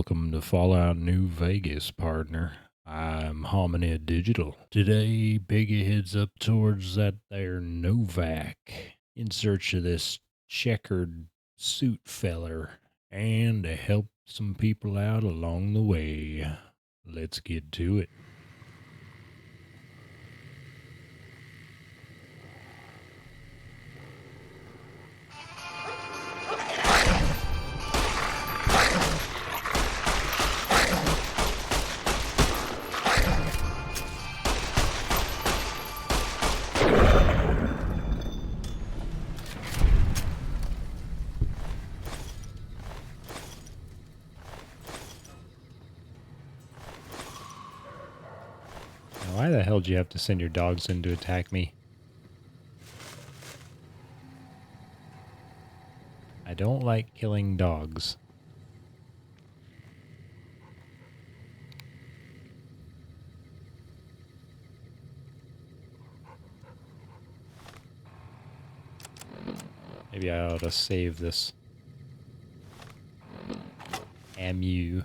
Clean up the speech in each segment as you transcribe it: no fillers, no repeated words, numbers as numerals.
Welcome to Fallout New Vegas, partner. I'm Hominid Digital. Today, Piggy heads up towards that there Novac in search of this checkered suit feller and to help some people out along the way. Let's get to it. Why the hell do you have to send your dogs in to attack me? I don't like killing dogs. Maybe I ought to save this. Ammu.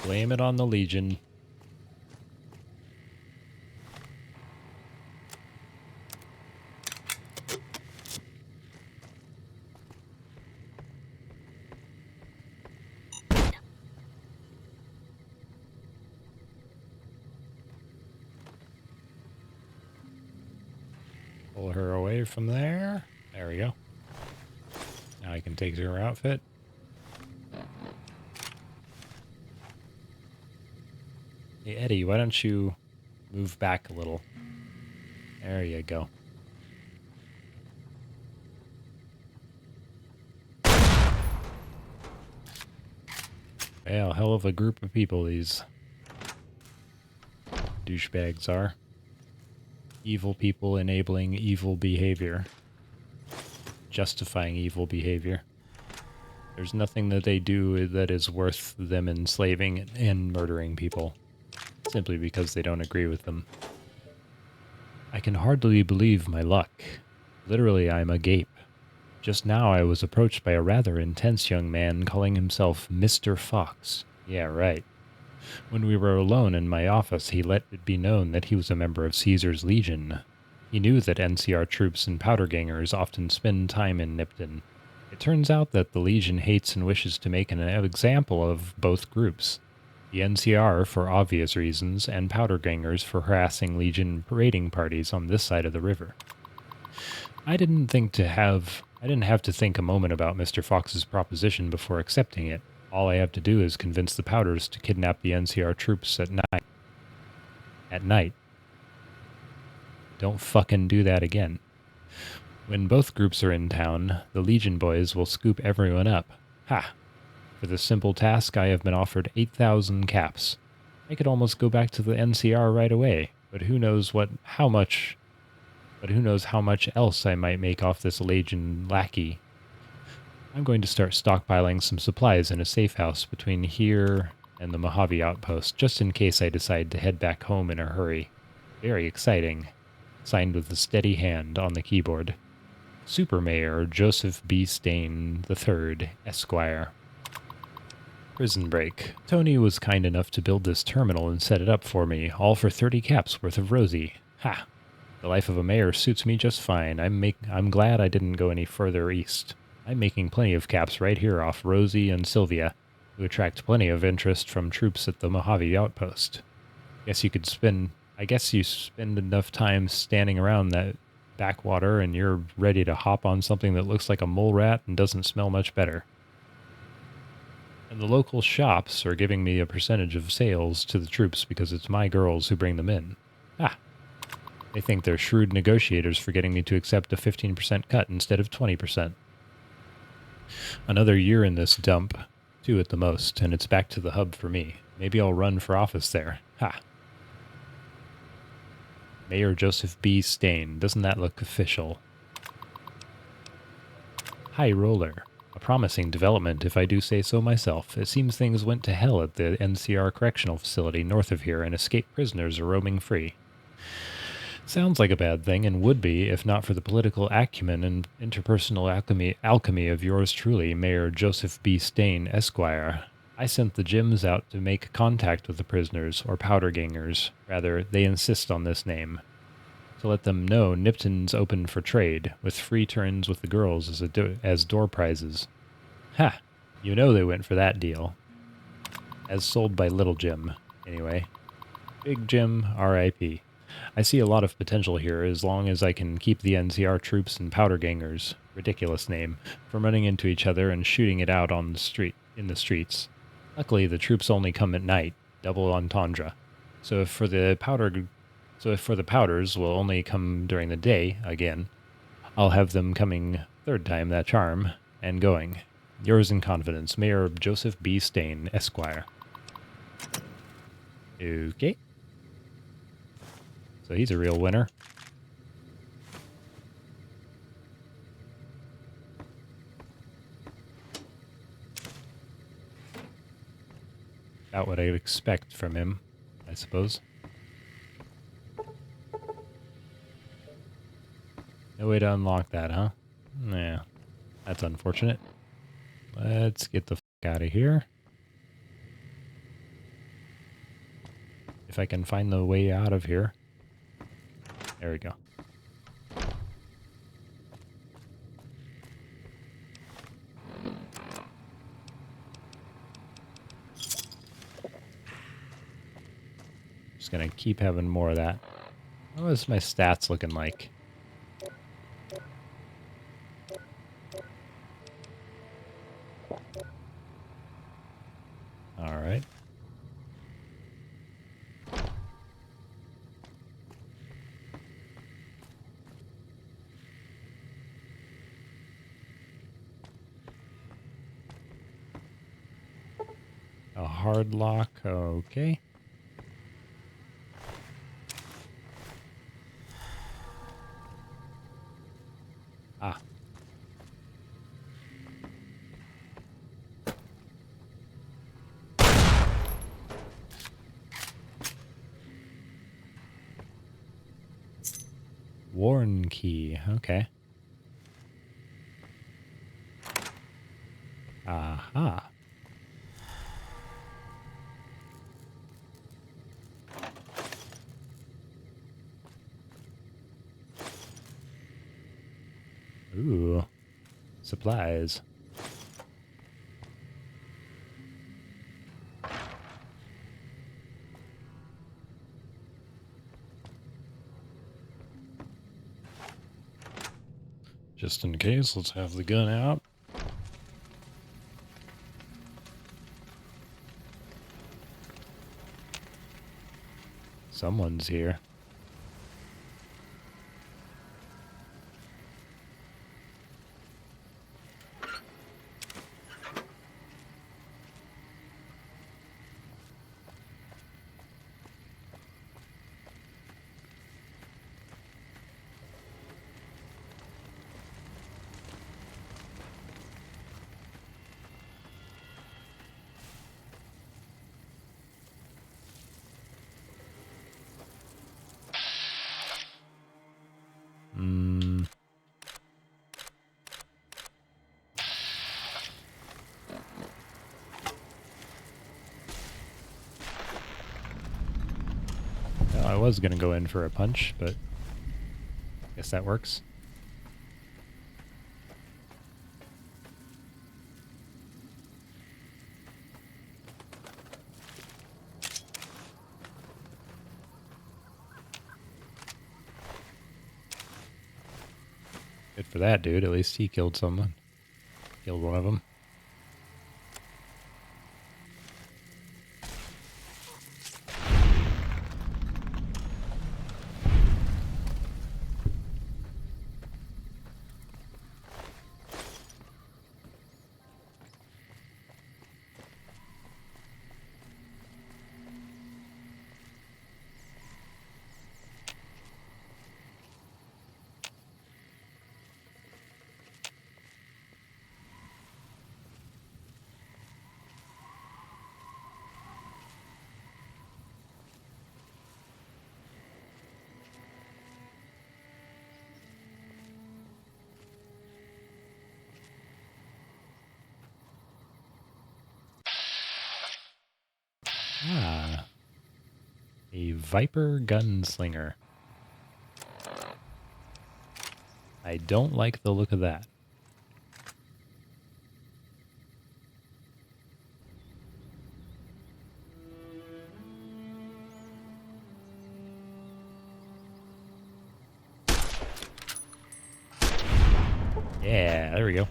Blame it on the Legion. Pull her away from there. There we go. Now I can take her outfit. Hey, Eddie, why don't you move back a little? There you go. Well, hell of a group of people these douchebags are. Evil people enabling evil behavior. Justifying evil behavior. There's nothing that they do that is worth them enslaving and murdering people, simply because they don't agree with them. I can hardly believe my luck. Literally, I'm agape. Just now I was approached by a rather intense young man calling himself Mr. Fox. Yeah, right. When we were alone in my office, he let it be known that he was a member of Caesar's Legion. He knew that NCR troops and powder gangers often spend time in Nipton. It turns out that the Legion hates and wishes to make an example of both groups. The NCR for obvious reasons, and powder gangers for harassing Legion raiding parties on this side of the river. I didn't have to think a moment about Mr. Fox's proposition before accepting it. All I have to do is convince the powders to kidnap the NCR troops at night. At night. Don't fucking do that again. When both groups are in town, the Legion boys will scoop everyone up. Ha! For this simple task, I have been offered 8,000 caps. I could almost go back to the NCR right away, but who knows how much else I might make off this Legion lackey. I'm going to start stockpiling some supplies in a safe house between here and the Mojave Outpost, just in case I decide to head back home in a hurry. Very exciting. Signed with a steady hand on the keyboard. Super Mayor Joseph B. Stain III, Esquire. Prison break. Tony was kind enough to build this terminal and set it up for me, all for 30 caps worth of Rosie. Ha! The life of a mayor suits me just fine. I'm glad I didn't go any further east. I'm making plenty of caps right here off Rosie and Sylvia, who attract plenty of interest from troops at the Mojave Outpost. I guess you spend enough time standing around that backwater and you're ready to hop on something that looks like a mole rat and doesn't smell much better. And the local shops are giving me a percentage of sales to the troops because it's my girls who bring them in. Ah, they think they're shrewd negotiators for getting me to accept a 15% cut instead of 20%. Another year in this dump, 2 at the most, and it's back to the hub for me. Maybe I'll run for office there. Ha! Mayor Joseph B. Stain. Doesn't that look official? High roller. A promising development, if I do say so myself. It seems things went to hell at the NCR correctional facility north of here, and escaped prisoners are roaming free. Sounds like a bad thing, and would be, if not for the political acumen and interpersonal alchemy of yours truly, Mayor Joseph B. Stain, Esquire. I sent the Jims out to make contact with the prisoners, or powder gangers. Rather, they insist on this name. To let them know Nipton's open for trade, with free turns with the girls as door prizes. Ha! You know they went for that deal. As sold by Little Jim, anyway. Big Jim, R.I.P. I see a lot of potential here as long as I can keep the NCR troops and powder gangers, ridiculous name, from running into each other and shooting it out on the streets. Luckily, the troops only come at night, double entendre. So if for the powders will only come during the day again, I'll have them coming third time that charm and going. Yours in confidence, Mayor Joseph B. Stain, Esquire. Okay. So he's a real winner. About what I'd expect from him, I suppose. No way to unlock that, huh? Yeah, that's unfortunate. Let's get the fuck out of here. If I can find the way out of here. There we go. Just gonna keep having more of that. What is my stats looking like? All right. A hard lock, okay. Ah. Warren key, okay. Aha. Ooh. Supplies. Just in case, let's have the gun out. Someone's here. Well, I was going to go in for a punch, but I guess that works. for that dude. At least he killed someone. Killed one of them. Ah, a Viper gunslinger. I don't like the look of that. Yeah, there we go.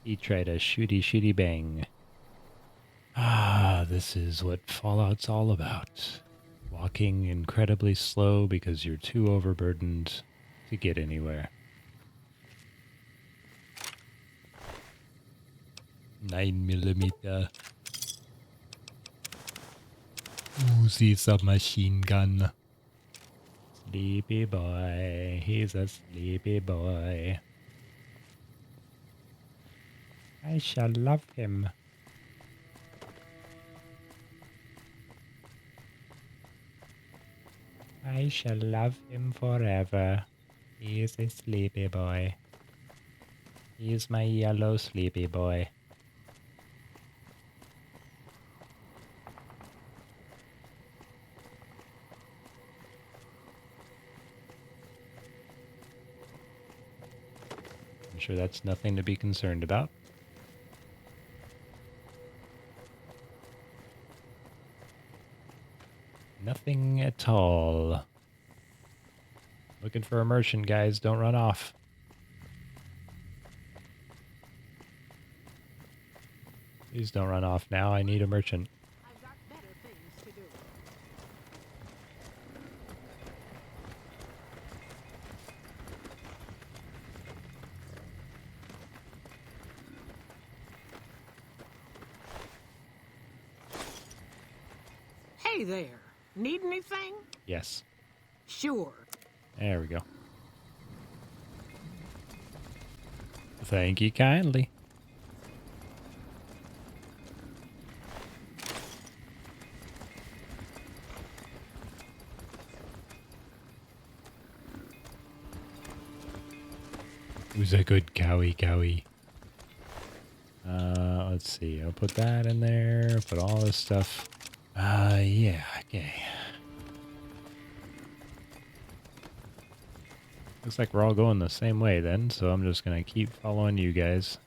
He tried a shooty bang. Ah, this is what Fallout's all about. Walking incredibly slow because you're too overburdened to get anywhere. 9mm. Uzi submachine gun. Sleepy boy, he's a sleepy boy. I shall love him. I shall love him forever. He is a sleepy boy. He is my yellow sleepy boy. I'm sure that's nothing to be concerned about. Nothing at all. Looking for a merchant, guys. Don't run off. Please don't run off now. I need a merchant. I've got better things to do. Hey there. Need anything? Yes. Sure. There we go. Thank you kindly. Who's a good cowie? Let's see. I'll put that in there. Put all this stuff. Yeah, okay. Looks like we're all going the same way then, so I'm just gonna keep following you guys.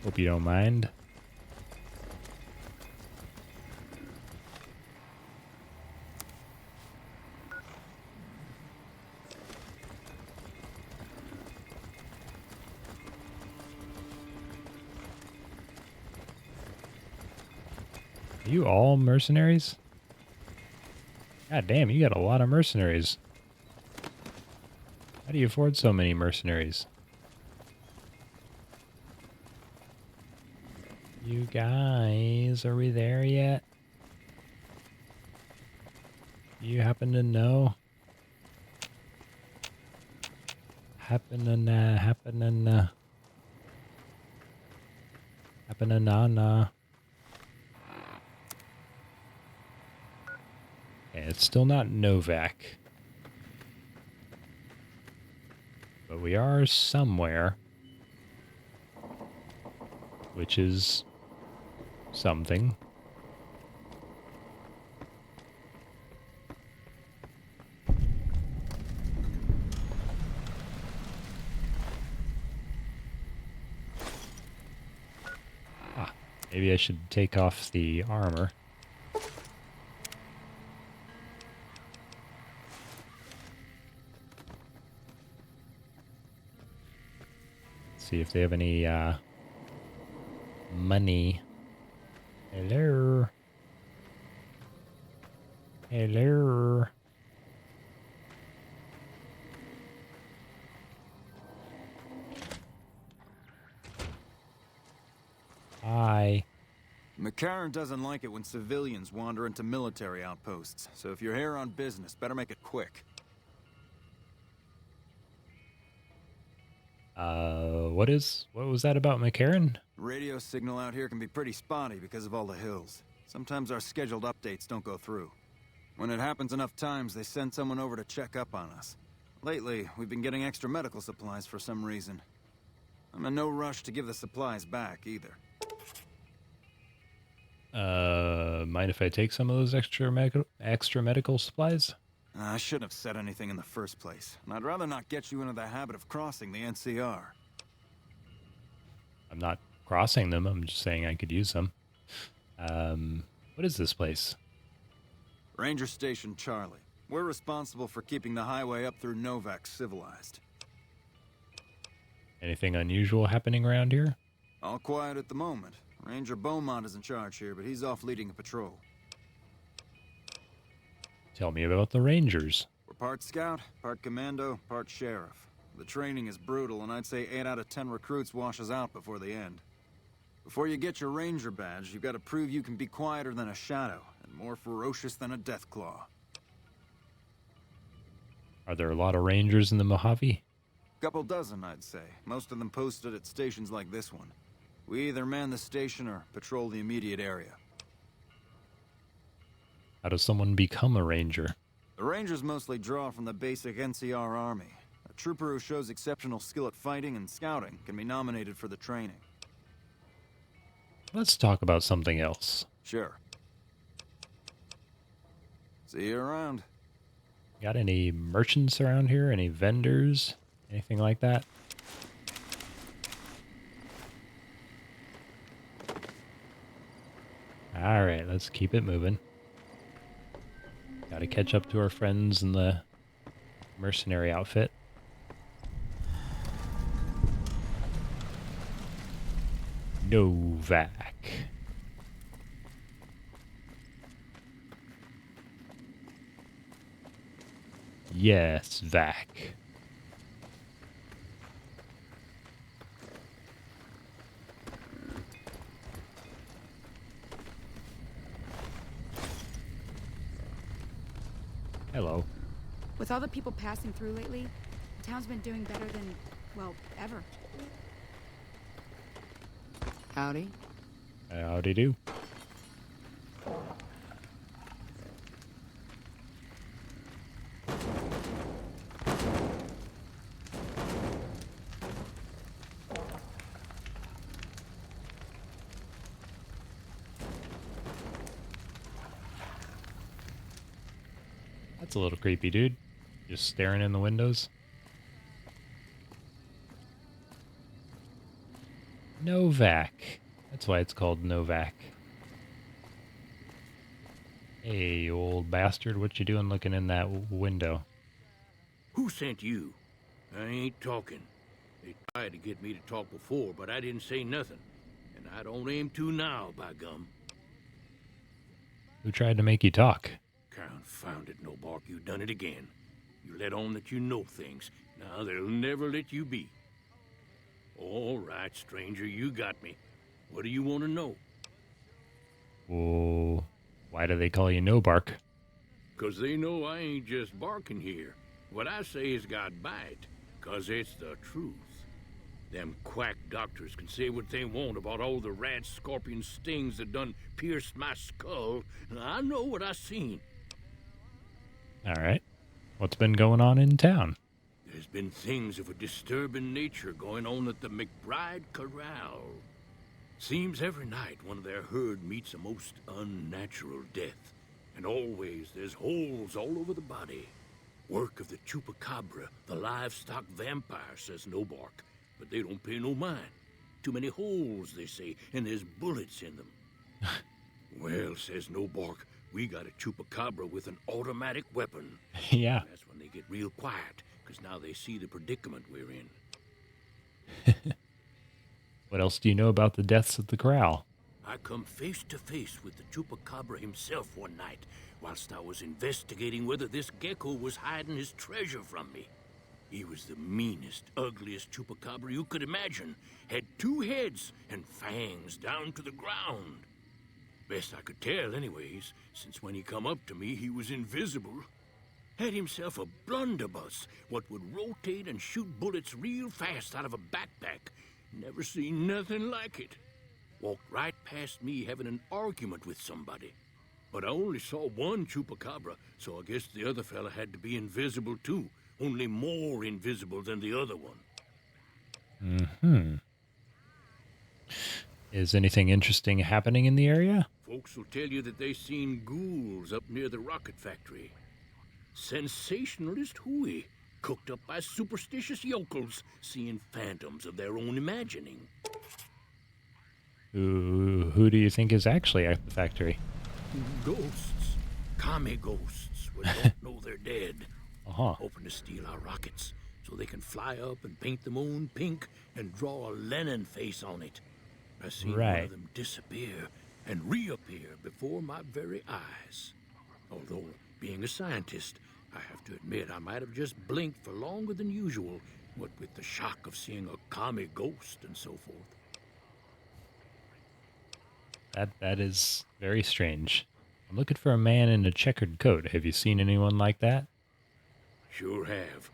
Hope you don't mind. Are you all mercenaries? God damn, you got a lot of mercenaries. How do you afford so many mercenaries? You guys, are we there yet? You happen to know? Happen to na. Okay, it's still not Novac. But we are somewhere. Which is something. Maybe I should take off the armor. See if they have any money. Hello. Hello. Hi. McCarran doesn't like it when civilians wander into military outposts, so if you're here on business, better make it quick. What was that about McCarran? Radio signal out here can be pretty spotty because of all the hills. Sometimes our scheduled updates don't go through. When it happens enough times, they send someone over to check up on us. Lately, we've been getting extra medical supplies for some reason. I'm in no rush to give the supplies back, either. Mind if I take some of those extra medical supplies? I shouldn't have said anything in the first place, and I'd rather not get you into the habit of crossing the NCR. I'm not crossing them, I'm just saying I could use them. What is this place? Ranger Station Charlie. We're responsible for keeping the highway up through Novac civilized. Anything unusual happening around here? All quiet at the moment. Ranger Beaumont is in charge here, but he's off leading a patrol. Tell me about the Rangers. We're part scout, part commando, part sheriff. The training is brutal, and I'd say 8 out of 10 recruits washes out before the end. Before you get your ranger badge, you've got to prove you can be quieter than a shadow, and more ferocious than a deathclaw. Are there a lot of Rangers in the Mojave? Couple dozen, I'd say. Most of them posted at stations like this one. We either man the station or patrol the immediate area. How does someone become a Ranger? The Rangers mostly draw from the basic NCR Army. A trooper who shows exceptional skill at fighting and scouting can be nominated for the training. Let's talk about something else. Sure. See you around. Got any merchants around here? Any vendors? Anything like that? Alright, let's keep it moving. Gotta catch up to our friends in the mercenary outfit. No Vac. Yes, Vac. Hello. With all the people passing through lately, the town's been doing better than, well, ever. Howdy. Howdy do. That's a little creepy, dude. Just staring in the windows. Novac. That's why it's called Novac. Hey, you old bastard, what you doing looking in that window? Who sent you? I ain't talking. They tried to get me to talk before, but I didn't say nothing. And I don't aim to now, by gum. Who tried to make you talk? Confound it, Novac, you done it again. You let on that you know things. Now they'll never let you be. All right, stranger, you got me. What do you want to know? Oh, why do they call you No Bark? 'Cause they know I ain't just barking here. What I say has got bite, 'cause it's the truth. Them quack doctors can say what they want about all the rat scorpion stings that done pierced my skull. I know what I seen. All right. What's been going on in town? There's been things of a disturbing nature going on at the McBride Corral. Seems every night one of their herd meets a most unnatural death. And always there's holes all over the body. Work of the chupacabra, the livestock vampire, says Novac. But they don't pay no mind. Too many holes, they say, and there's bullets in them. Well, says Novac, we got a chupacabra with an automatic weapon. Yeah. That's when they get real quiet, because now they see the predicament we're in. What else do you know about the deaths at the corral? I come face to face with the chupacabra himself one night, whilst I was investigating whether this gecko was hiding his treasure from me. He was the meanest, ugliest chupacabra you could imagine. Had 2 heads and fangs down to the ground. Best I could tell anyways, since when he come up to me, he was invisible. Had himself a blunderbuss, what would rotate and shoot bullets real fast out of a backpack. Never seen nothing like it. Walked right past me having an argument with somebody. But I only saw one chupacabra, so I guess the other fella had to be invisible too. Only more invisible than the other one. Mm-hmm. Is anything interesting happening in the area? Folks will tell you that they seen ghouls up near the rocket factory. Sensationalist hooey, cooked up by superstitious yokels, seeing phantoms of their own imagining. Who do you think is actually at the factory? Ghosts. Kami ghosts, who don't know they're dead. Uh-huh. Hoping to steal our rockets, so they can fly up and paint the moon pink and draw a Lenin face on it. I seen one Right. of them disappear and reappear before my very eyes. Although, being a scientist, I have to admit I might have just blinked for longer than usual, what with the shock of seeing a Kami ghost and so forth. That is very strange. I'm looking for a man in a checkered coat. Have you seen anyone like that? Sure have.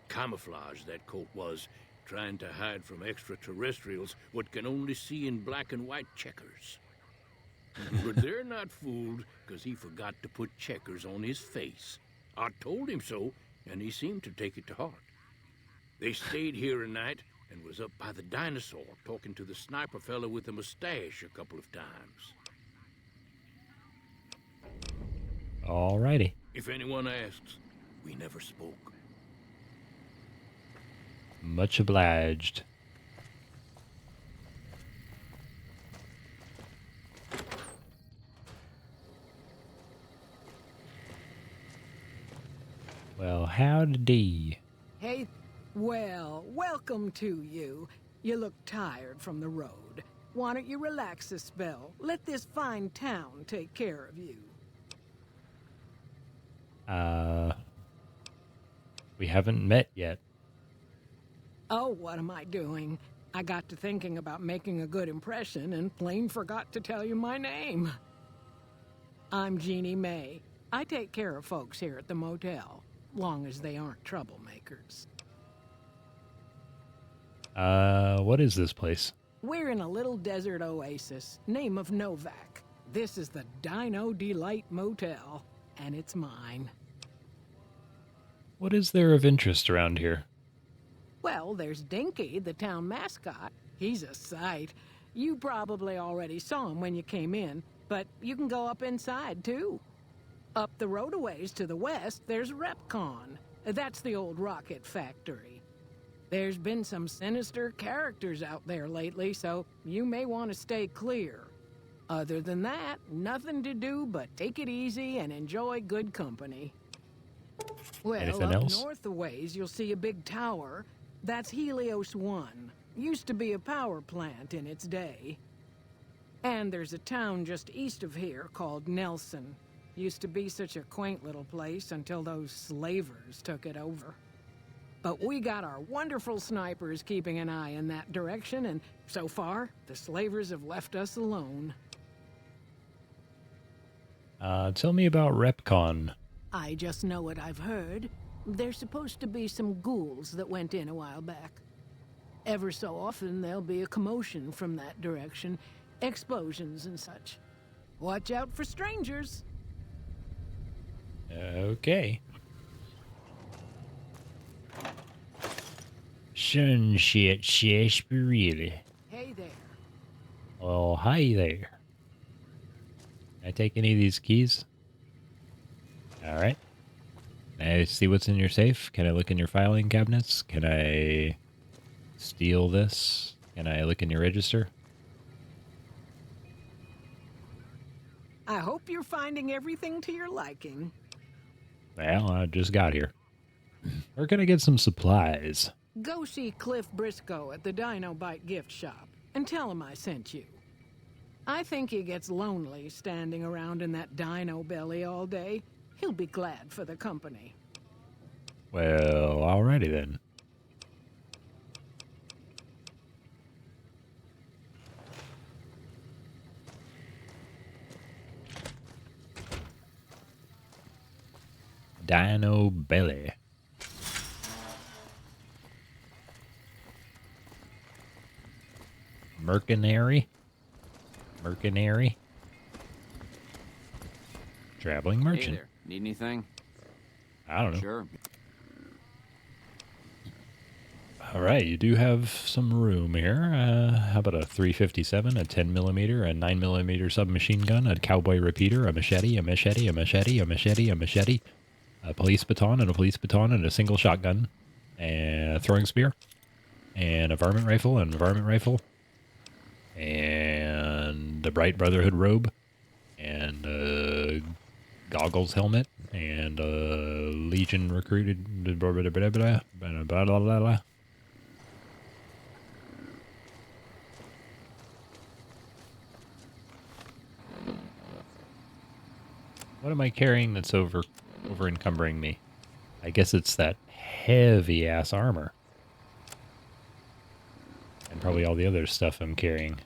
Camouflage that coat was, trying to hide from extraterrestrials what can only see in black and white checkers. But they're not fooled, because he forgot to put checkers on his face. I told him so, and he seemed to take it to heart. They stayed here a night and was up by the dinosaur talking to the sniper fella with the mustache a couple of times. Alrighty. If anyone asks, we never spoke. Much obliged. Well, howdy. Hey, well, welcome to you. You look tired from the road. Why don't you relax a spell? Let this fine town take care of you. We haven't met yet. Oh, what am I doing? I got to thinking about making a good impression and plain forgot to tell you my name. I'm Jeannie May. I take care of folks here at the motel, long as they aren't troublemakers. What is this place? We're in a little desert oasis, name of Novac. This is the Dino Delight Motel, and it's mine. What is there of interest around here? Well, there's Dinky, the town mascot. He's a sight. You probably already saw him when you came in, but you can go up inside, too. Up the road a ways to the west, there's Repcon. That's the old rocket factory. There's been some sinister characters out there lately, so you may want to stay clear. Other than that, nothing to do but take it easy and enjoy good company. Well, Anything up else? north a ways, you'll see a big tower. That's Helios 1. Used to be a power plant in its day. And there's a town just east of here called Nelson. Used to be such a quaint little place until those slavers took it over. But we got our wonderful snipers keeping an eye in that direction, and so far, the slavers have left us alone. Tell me about Repcon. I just know what I've heard. There's supposed to be some ghouls that went in a while back. Ever so often, there'll be a commotion from that direction. Explosions and such. Watch out for strangers. Okay. Sunset sarsaparilla. Hey there. Oh, hi there. Can I take any of these keys? All right. Can I see what's in your safe? Can I look in your filing cabinets? Can I steal this? Can I look in your register? I hope you're finding everything to your liking. Well, I just got here. Where can I get some supplies? Go see Cliff Briscoe at the Dino Bite gift shop and tell him I sent you. I think he gets lonely standing around in that dino belly all day. He'll be glad for the company. Well, alrighty then. Dino belly. Mercenary. Traveling merchant. Hey there. Need anything? I don't know. Sure. All right, you do have some room here. How about a 357, a 10 millimeter, a 9 millimeter submachine gun, a cowboy repeater, a machete, a police baton, and a single shotgun, and a throwing spear, and a varmint rifle, and a bright Brotherhood robe, and a goggles helmet, and a Legion recruited. What am I carrying that's over encumbering me? I guess it's that heavy ass armor. And probably all the other stuff I'm carrying.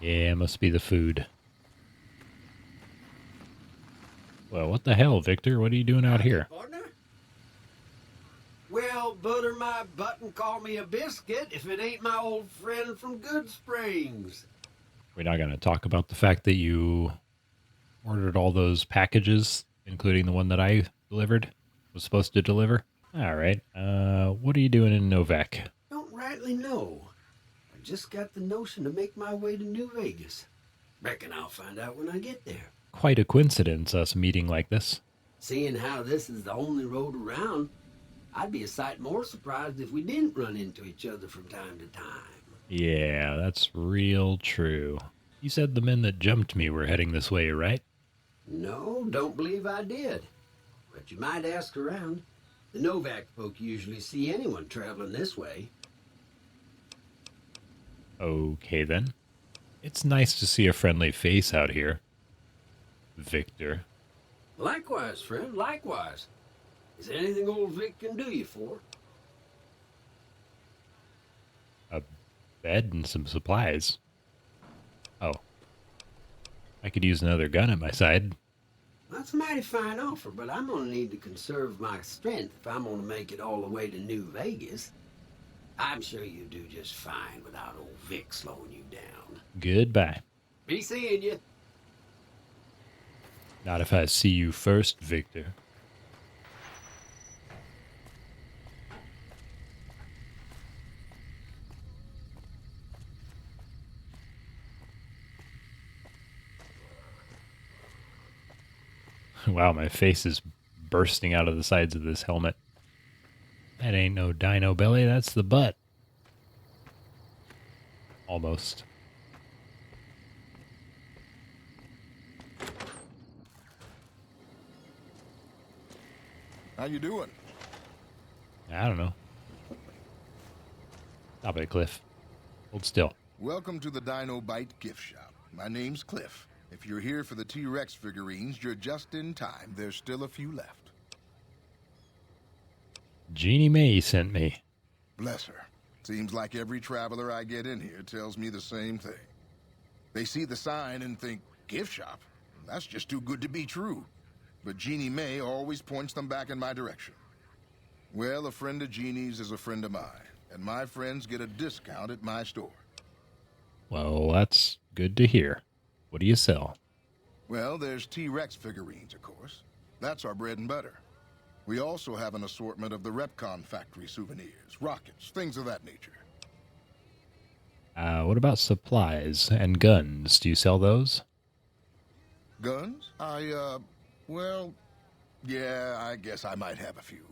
Yeah, it must be the food. Well, what the hell, Victor? What are you doing out here? Partner? Well, butter my butt and call me a biscuit if it ain't my old friend from Good Springs. We're not going to talk about the fact that you ordered all those packages, including the one that I was supposed to deliver. All right. What are you doing in Novac? Don't rightly know. I just got the notion to make my way to New Vegas. Reckon I'll find out when I get there. Quite a coincidence, us meeting like this. Seeing how this is the only road around, I'd be a sight more surprised if we didn't run into each other from time to time. Yeah, that's real true. You said the men that jumped me were heading this way, right? No, don't believe I did. But you might ask around. The Novac folk usually see anyone traveling this way. Okay, then. It's nice to see a friendly face out here. Victor. Likewise, friend, likewise. Is there anything old Vic can do you for? A bed and some supplies. Oh. I could use another gun at my side. That's a mighty fine offer, but I'm gonna need to conserve my strength if I'm gonna make it all the way to New Vegas. I'm sure you do just fine without old Vic slowing you down. Goodbye. Be seeing you. Not if I see you first, Victor. Wow, my face is bursting out of the sides of this helmet. That ain't no dino belly, that's the butt. Almost. How you doing? I don't know. Stop it, Cliff. Hold still. Welcome to the Dino Bite gift shop. My name's Cliff. If you're here for the T-Rex figurines, you're just in time. There's still a few left. Jeannie Mae sent me. Bless her. Seems like every traveler I get in here tells me the same thing. They see the sign and think, gift shop? That's just too good to be true. But Jeannie May always points them back in my direction. Well, a friend of Jeannie's is a friend of mine, and my friends get a discount at my store. Well, that's good to hear. What do you sell? Well, there's T-Rex figurines, of course. That's our bread and butter. We also have an assortment of the Repcon factory souvenirs, rockets, things of that nature. What about supplies and guns? Do you sell those? Guns? Well, yeah, I guess I might have a few.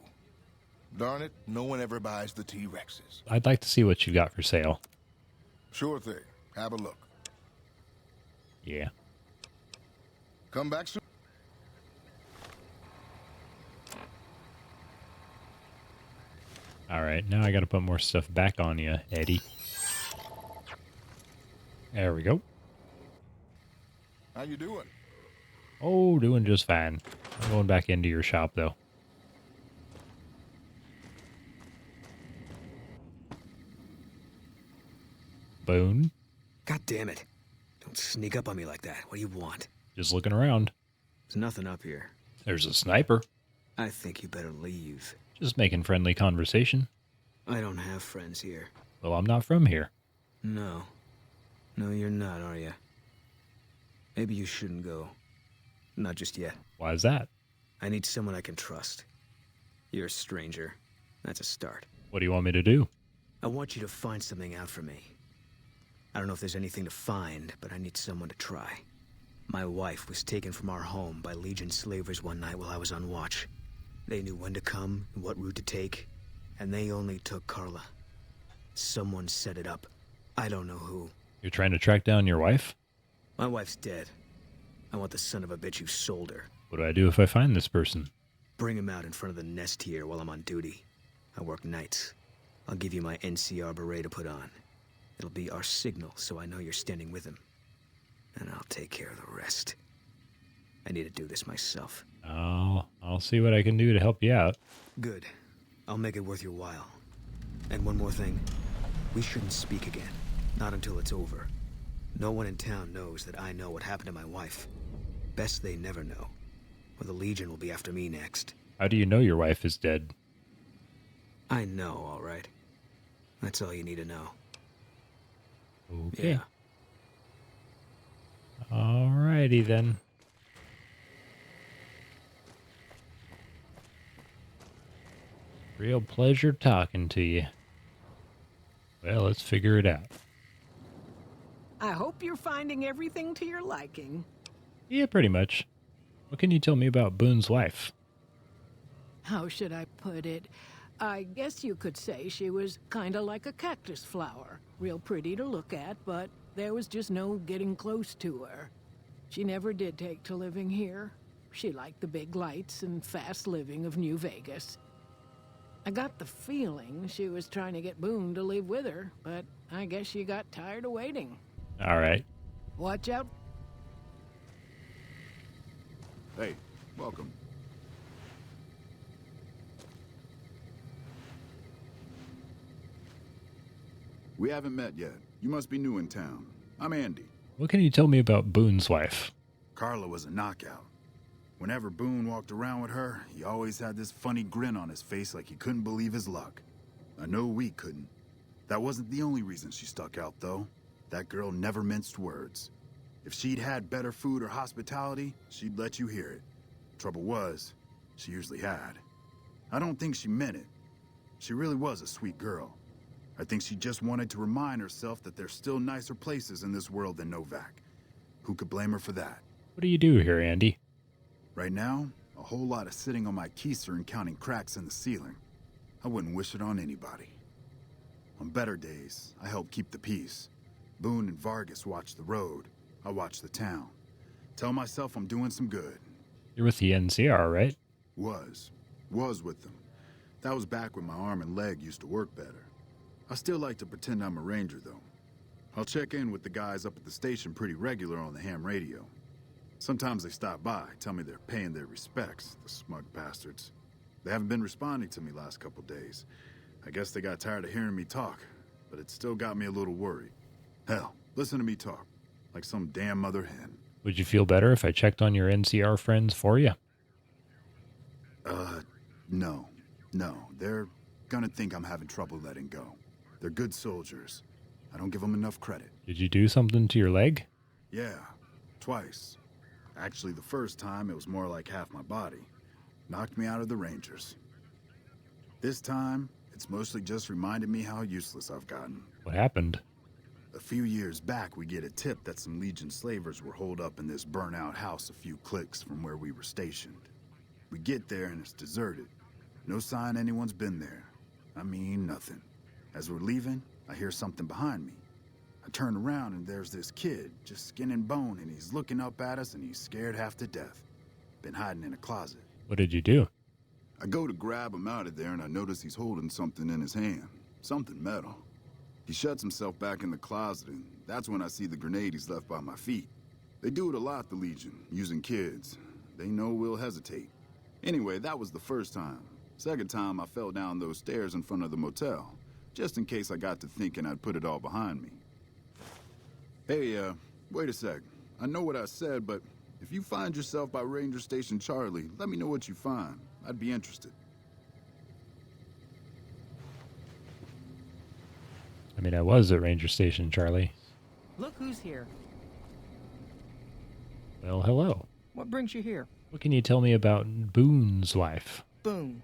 Darn it, no one ever buys the T-Rexes. I'd like to see what you got for sale. Sure thing. Have a look. Yeah. Come back soon. All right, now I got to put more stuff back on you, Eddie. There we go. How you doing? Oh, doing just fine. I'm going back into your shop, though. Boone, God damn it. Don't sneak up on me like that. What do you want? just looking around. There's nothing up here. There's a sniper. I think you better leave. Just making friendly conversation. I don't have friends here. Well, I'm not from here. No. No, you're not, are you? Maybe you shouldn't go. Not just yet. Why is that? I need someone I can trust. You're a stranger. That's a start. What do you want me to do? I want you to find something out for me. I don't know if there's anything to find, but I need someone to try. My wife was taken from our home by Legion slavers one night while I was on watch. They knew when to come and what route to take, and they only took Carla. Someone set it up. I don't know who. You're trying to track down your wife? My wife's dead. I want the son of a bitch who sold her. What do I do if I find this person? Bring him out in front of the nest here while I'm on duty. I work nights. I'll give you my NCR beret to put on. It'll be our signal so I know you're standing with him. And I'll take care of the rest. I need to do this myself. I'll see what I can do to help you out. Good. I'll make it worth your while. And one more thing. We shouldn't speak again. Not until it's over. No one in town knows that I know what happened to my wife. Best they never know. Or the Legion will be after me next. How do you know your wife is dead? I know, all right. That's all you need to know. Okay. Yeah. Alrighty then. Real pleasure talking to you. Well, let's figure it out. I hope you're finding everything to your liking. Yeah, pretty much. What can you tell me about Boone's wife? How should I put it? I guess you could say she was kind of like a cactus flower. Real pretty to look at, but there was just no getting close to her. She never did take to living here. She liked the big lights and fast living of New Vegas. I got the feeling she was trying to get Boone to leave with her, but I guess she got tired of waiting. All right. Watch out. Hey, welcome. We haven't met yet. You must be new in town. I'm Andy. What can you tell me about Boone's wife? Carla was a knockout. Whenever Boone walked around with her, he always had this funny grin on his face like he couldn't believe his luck. I know we couldn't. That wasn't the only reason she stuck out, though. That girl never minced words. If she'd had better food or hospitality, she'd let you hear it. Trouble was, she usually had. I don't think she meant it. She really was a sweet girl. I think she just wanted to remind herself that there's still nicer places in this world than Novac. Who could blame her for that? What do you do here, Andy? Right now, a whole lot of sitting on my keister and counting cracks in the ceiling. I wouldn't wish it on anybody. On better days, I help keep the peace. Boone and Vargas watch the road. I watch the town. Tell myself I'm doing some good. You're with the NCR, right? Was with them. That was back when my arm and leg used to work better. I still like to pretend I'm a ranger, though. I'll check in with the guys up at the station pretty regular on the ham radio. Sometimes they stop by, tell me they're paying their respects, the smug bastards. They haven't been responding to me last couple days. I guess they got tired of hearing me talk. but it still got me a little worried. Hell, listen to me talk, like some damn mother hen. Would you feel better if I checked on your NCR friends for you? No. They're gonna think I'm having trouble letting go. They're good soldiers. I don't give them enough credit. Did you do something to your leg? Yeah, twice. Actually, the first time, it was more like half my body. Knocked me out of the Rangers. This time, it's mostly just reminded me how useless I've gotten. What happened? A few years back, we get a tip that some Legion slavers were holed up in this burnt-out house a few clicks from where we were stationed. We get there and it's deserted. No sign anyone's been there. I mean, nothing. As we're leaving, I hear something behind me. I turn around and there's this kid, just skin and bone, and he's looking up at us and he's scared half to death. Been hiding in a closet. What did you do? I go to grab him out of there and I notice he's holding something in his hand. Something metal. He shuts himself back in the closet and that's when I see the grenade he's left by my feet. They do it a lot, the Legion, using kids. They know we'll hesitate. Anyway, that was the first time. Second time, I fell down those stairs in front of the motel, just in case I got to thinking I'd put it all behind me. Hey, wait a sec. I know what I said, but if you find yourself by Ranger Station Charlie, let me know what you find. I'd be interested. I mean, I was at Ranger Station, Charlie. Look who's here. Well, hello. What brings you here? What can you tell me about Boone's wife? Boone.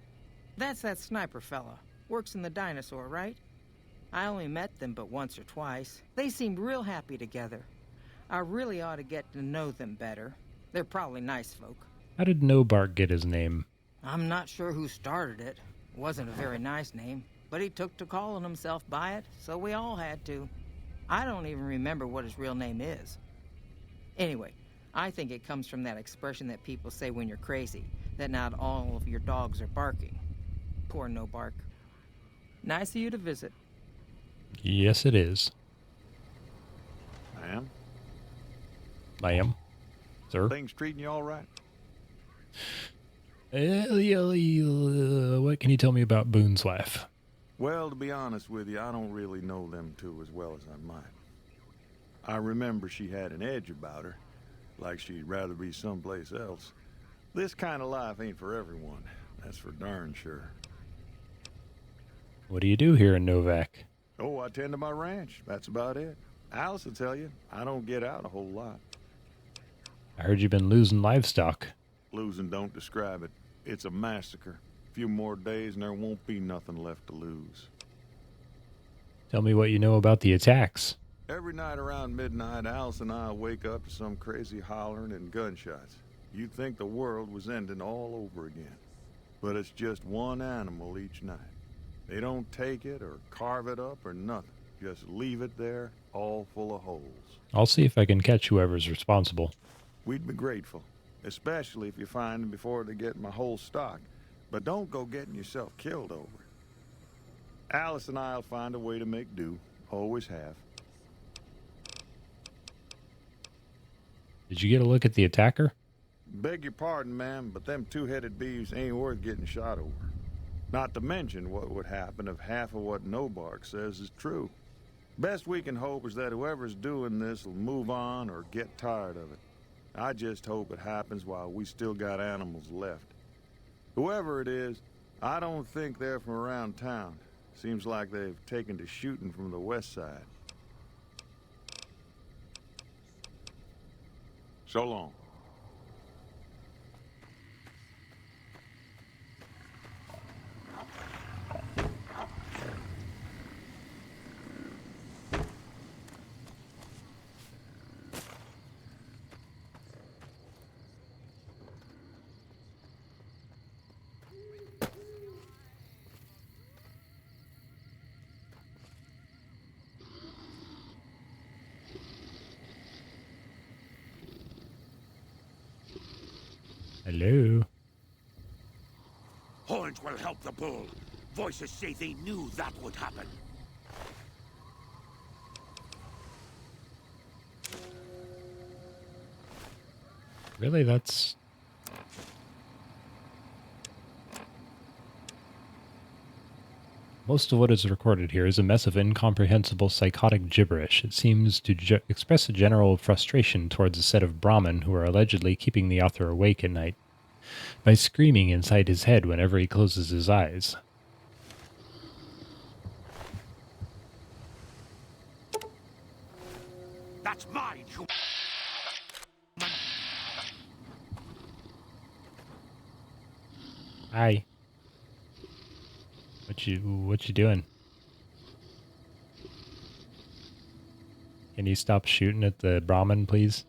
That's that sniper fella. Works in the dinosaur, right? I only met them but once or twice. They seemed real happy together. I really ought to get to know them better. They're probably nice folk. How did Novac get his name? I'm not sure who started it. It wasn't a very nice name, but he took to calling himself by it, so we all had to. I don't even remember what his real name is. Anyway, I think it comes from that expression that people say when you're crazy, that not all of your dogs are barking. Poor Novac. Nice of you to visit. Yes, it is. Ma'am? Ma'am? Sir? Things treating you all right? What can you tell me about Boone's wife? Well, to be honest with you, I don't really know them two as well as I might. I remember she had an edge about her, like she'd rather be someplace else. This kind of life ain't for everyone, that's for darn sure. What do you do here in Novac? Oh, I tend to my ranch, that's about it. Alice will tell you, I don't get out a whole lot. I heard you've been losing livestock. Losing don't describe it. It's a massacre. A few more days and there won't be nothing left to lose. Tell me what you know about the attacks. Every night around midnight, Alice and I wake up to some crazy hollering and gunshots. You'd think the world was ending all over again. But it's just one animal each night. They don't take it or carve it up or nothing. Just leave it there, all full of holes. I'll see if I can catch whoever's responsible. We'd be grateful, especially if you find them before they get my whole stock. But don't go getting yourself killed over it. Alice and I'll find a way to make do. Always have. Did you get a look at the attacker? Beg your pardon, ma'am, but them two-headed beeves ain't worth getting shot over. Not to mention what would happen if half of what Novac says is true. Best we can hope is that whoever's doing this will move on or get tired of it. I just hope it happens while we still got animals left. Whoever it is, I don't think they're from around town. Seems like they've taken to shooting from the west side. So long. Hello? Horns will help the bull. Voices say they knew that would happen. Really, that's... Most of what is recorded here is a mess of incomprehensible psychotic gibberish. It seems to express a general frustration towards a set of Brahmin who are allegedly keeping the author awake at night by screaming inside his head whenever he closes his eyes. That's mine, you... Hi. What you doing? Can you stop shooting at the Brahmin, please?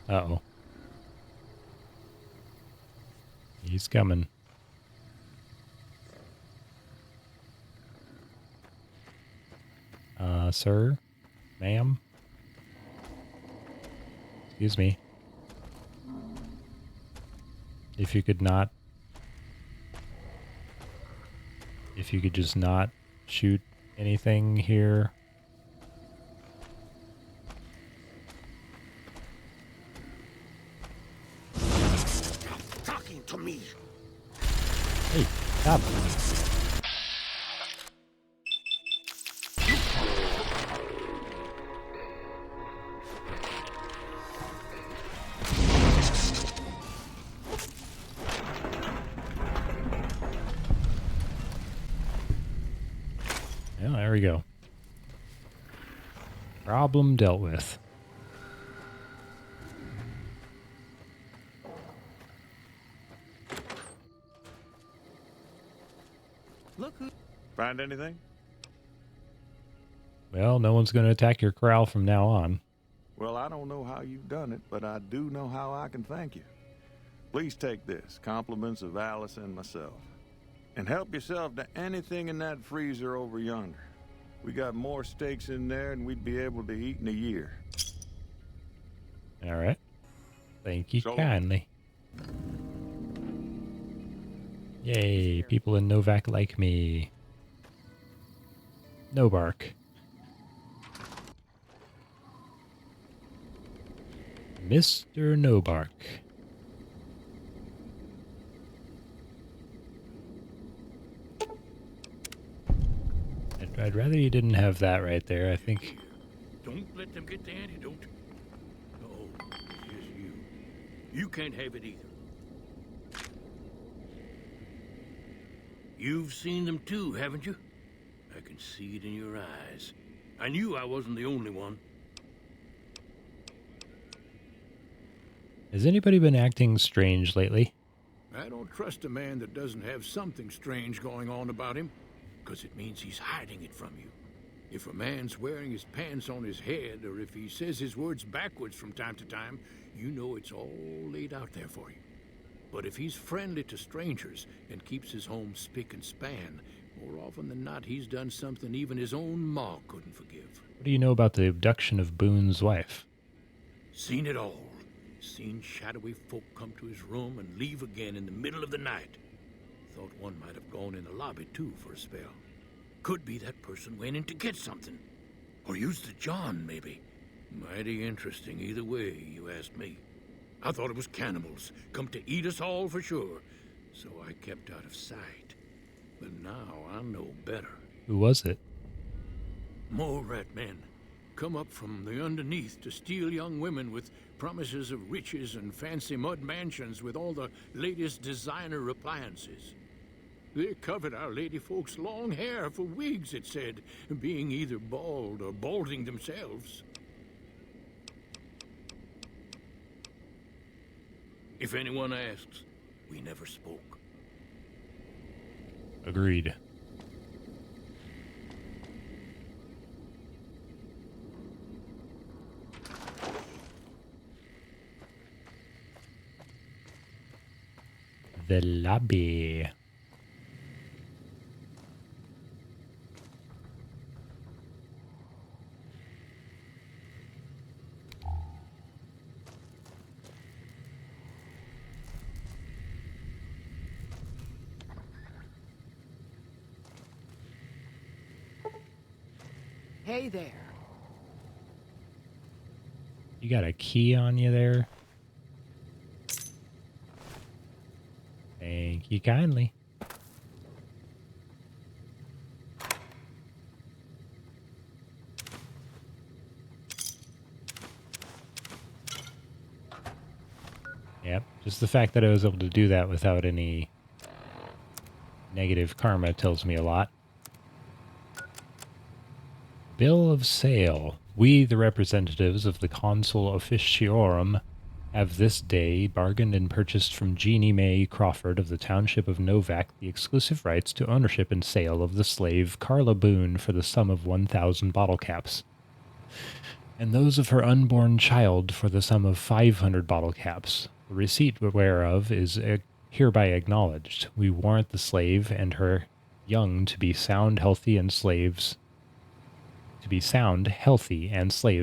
Uh-oh. He's coming. Sir? Ma'am? Excuse me. If you could not... If you could just not shoot anything here... Talking to me. Hey, stop. Yeah, there we go. Problem dealt with. Look who... Find anything? Well, no one's going to attack your corral from now on. Well, I don't know how you've done it, but I do know how I can thank you. Please take this, compliments of Alice and myself. And help yourself to anything in that freezer over yonder. We got more steaks in there than we'd be able to eat in a year. All right. Thank you So long. kindly. Yay, people in Novac like me. No bark. Mr. No Bark. I'd rather you didn't have that right there, I think. Don't let them get the antidote. Oh, here's you. You can't have it either. You've seen them too, haven't you? I can see it in your eyes. I knew I wasn't the only one. Has anybody been acting strange lately? I don't trust a man that doesn't have something strange going on about him, because it means he's hiding it from you. If a man's wearing his pants on his head, or if he says his words backwards from time to time, you know it's all laid out there for you. But if he's friendly to strangers and keeps his home spick and span, more often than not, he's done something even his own ma couldn't forgive. What do you know about the abduction of Boone's wife? Seen it all. Seen shadowy folk come to his room and leave again in the middle of the night. Thought one might have gone in the lobby, too, for a spell. Could be that person went in to get something. Or used the John, maybe. Mighty interesting either way, you ask me. I thought it was cannibals, come to eat us all for sure. So I kept out of sight. But now I know better. Who was it? More rat men. Come up from the underneath to steal young women with promises of riches and fancy mud mansions with all the latest designer appliances. They covered our lady folks' long hair for wigs, it said, being either bald or balding themselves. If anyone asks, we never spoke. Agreed. The lobby. Hey there. You got a key on you there? Thank you kindly. Yep, just the fact that I was able to do that without any negative karma tells me a lot. Bill of sale. We, the representatives of the Consul Officiorum, have this day bargained and purchased from Jeannie Mae Crawford of the township of Novac the exclusive rights to ownership and sale of the slave Carla Boone for the sum of 1,000 bottle caps, and those of her unborn child for the sum of 500 bottle caps. The receipt whereof is hereby acknowledged. We warrant the slave and her young to be sound, healthy, and slaves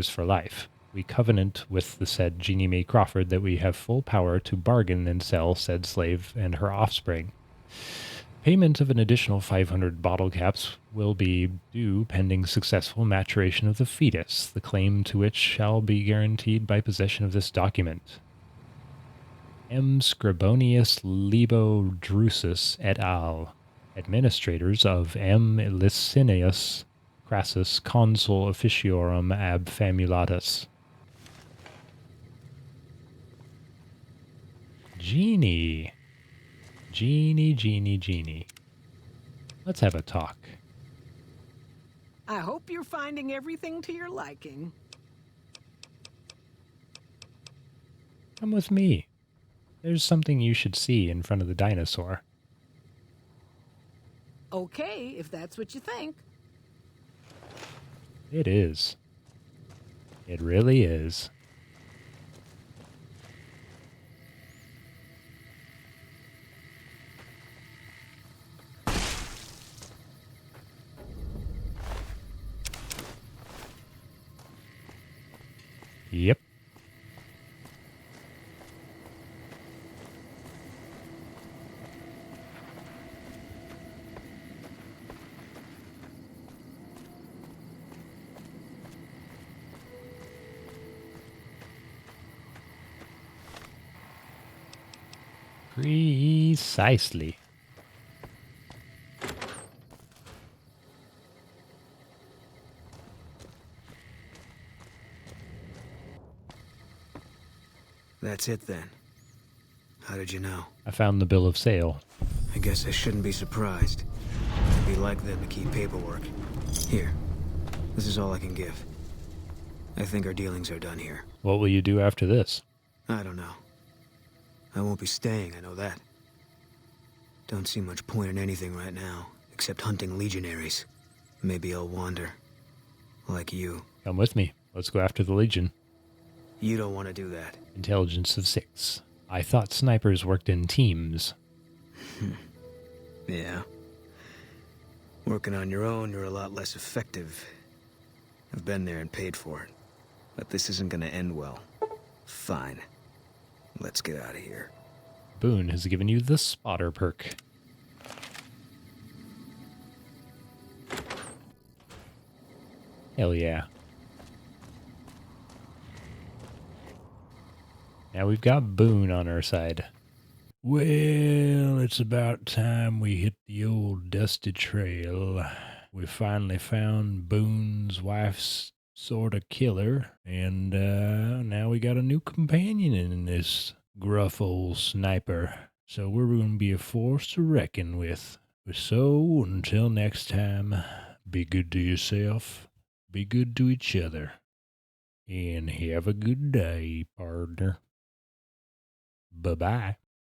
for life. We covenant with the said Jeannie Mae Crawford that we have full power to bargain and sell said slave and her offspring. Payment of an additional 500 bottle caps will be due pending successful maturation of the fetus, the claim to which shall be guaranteed by possession of this document. M. Scribonius Libo Drusus et al., administrators of M. Licinius Crassus, Consul Officiorum ab Famulatus. Genie. Genie. Let's have a talk. I hope you're finding everything to your liking. Come with me. There's something you should see in front of the dinosaur. Okay, if that's what you think. It is. It really is. Yep. Precisely. That's it then. How did you know? I found the bill of sale. I guess I shouldn't be surprised. It'd be like them to keep paperwork. Here. This is all I can give. I think our dealings are done here. What will you do after this? I don't know. I won't be staying, I know that. Don't see much point in anything right now, except hunting legionaries. Maybe I'll wander. Like you. Come with me. Let's go after the Legion. You don't want to do that. Intelligence of 6. I thought snipers worked in teams. Yeah. Working on your own, you're a lot less effective. I've been there and paid for it. But this isn't gonna end well. Fine. Let's get out of here. Boone has given you the spotter perk. Hell yeah. Now we've got Boone on our side. Well, it's about time we hit the old dusty trail. We finally found Boone's wife's sort of killer, and now we got a new companion in this gruff old sniper. So we're going to be a force to reckon with. So until next time, be good to yourself, be good to each other, and have a good day, partner. Bye-bye.